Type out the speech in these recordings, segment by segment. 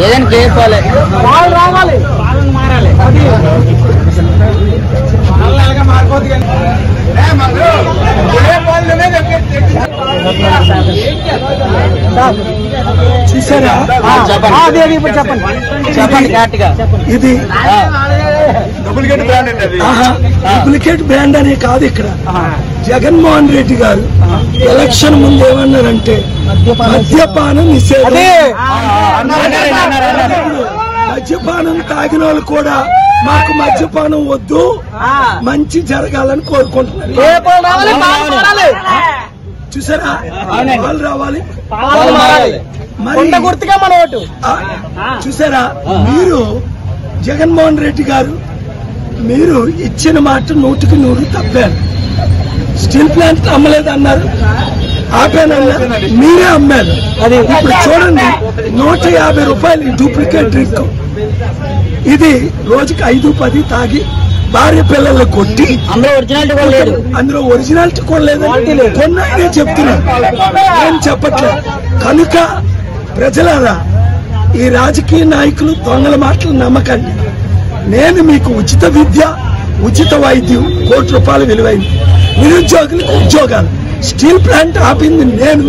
ఏదైనా కేపాలి వాళ్ళు రావాలి వాళ్ళని మారాలి చూసారా? చెప్పండి కరెక్ట్గా. ఇది డూప్లికేట్ బ్రాండ్ అనే కాదు. ఇక్కడ జగన్మోహన్ రెడ్డి గారు ఎలక్షన్ ముందు ఏమన్నారంటే మద్యపానం నిషేధం. మద్యపానం తాగిన వాళ్ళు కూడా మాకు మద్యపానం వద్దు, మంచి జరగాలని కోరుకుంటున్నారు. చూసారా? వాళ్ళు రావాలి. మరి చూసారా? మీరు జగన్మోహన్ రెడ్డి గారు మీరు ఇచ్చిన మాట 100కి 100 తప్పారు. స్టీల్ ప్లాంట్ అమ్మలేదన్నారు, ఆపానన్నారు, మీరే అమ్మారు. ఇప్పుడు చూడండి 150 రూపాయలు డూప్లికేట్ డ్రింక్. ఇది రోజుకి 5-10 తాగి భార్య పిల్లలు కొట్టి అందులో ఒరిజినాలిటీ కూడా లేదని కొన్నాయనే చెప్తున్నారు, నేను చెప్పట్లేదు. కనుక ప్రజలారా, ఈ రాజకీయ నాయకులు దొంగల మాటలు నమ్మకండి. నేను మీకు ఉచిత విద్య, ఉచిత వైద్యం, ₹1 విలువైంది, నిరుద్యోగులకు ఉద్యోగాలు, స్టీల్ ప్లాంట్ ఆపింది నేను.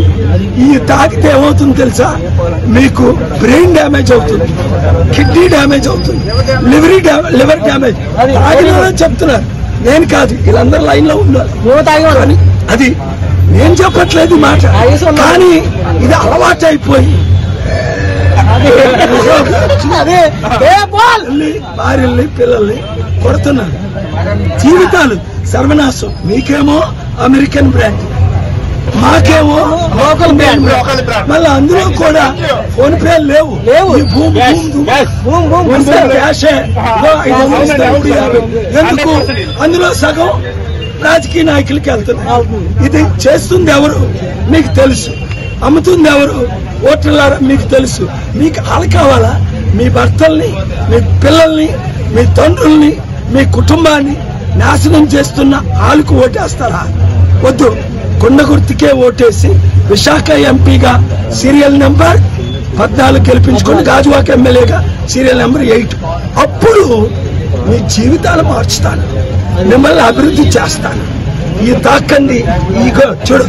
ఈ తాగితే ఏమవుతుంది తెలుసా? మీకు బ్రెయిన్ డ్యామేజ్ అవుతుంది, కిడ్నీ డ్యామేజ్ అవుతుంది, లివర్ డ్యామేజ్. తాగిన చెప్తున్నారు, నేను కాదు. వీళ్ళందరూ లైన్ లో ఉన్నారు. అది నేను చెప్పట్లేదు మాట, కానీ ఇది అలవాటు అయిపోయి భార్యల్ని పిల్లల్ని కొడుతున్నారు. జీవితాలు సర్వనాశం. మీకేమో అమెరికన్ బ్రాండ్, మాకేమో లోకల్ బ్రాండ్. మళ్ళీ అందులో కూడా ఫోన్ పే లేవు. ఎందుకు? అందులో సగం రాజకీయ నాయకులకి వెళ్తున్నారు. ఇది చేస్తుంది ఎవరు మీకు తెలుసు, అమ్ముతుంది ఎవరు ఓటర్లారా మీకు తెలుసు. మీకు ఆలు కావాలా? మీ భర్తల్ని, మీ పిల్లల్ని, మీ తండ్రుల్ని, మీ కుటుంబాన్ని నాశనం చేస్తున్న ఆలుకు ఓటేస్తారా? వద్దు. కొండ గుర్తుకే ఓటేసి విశాఖ ఎంపీగా సీరియల్ నెంబర్ 14 గెలిపించుకొని గాజువాక ఎమ్మెల్యేగా సీరియల్ నెంబర్ 8. అప్పుడు మీ జీవితాలు మార్చుతాను, మిమ్మల్ని అభివృద్ధి చేస్తాను. ఈ తాకండి ఈగో చూడు.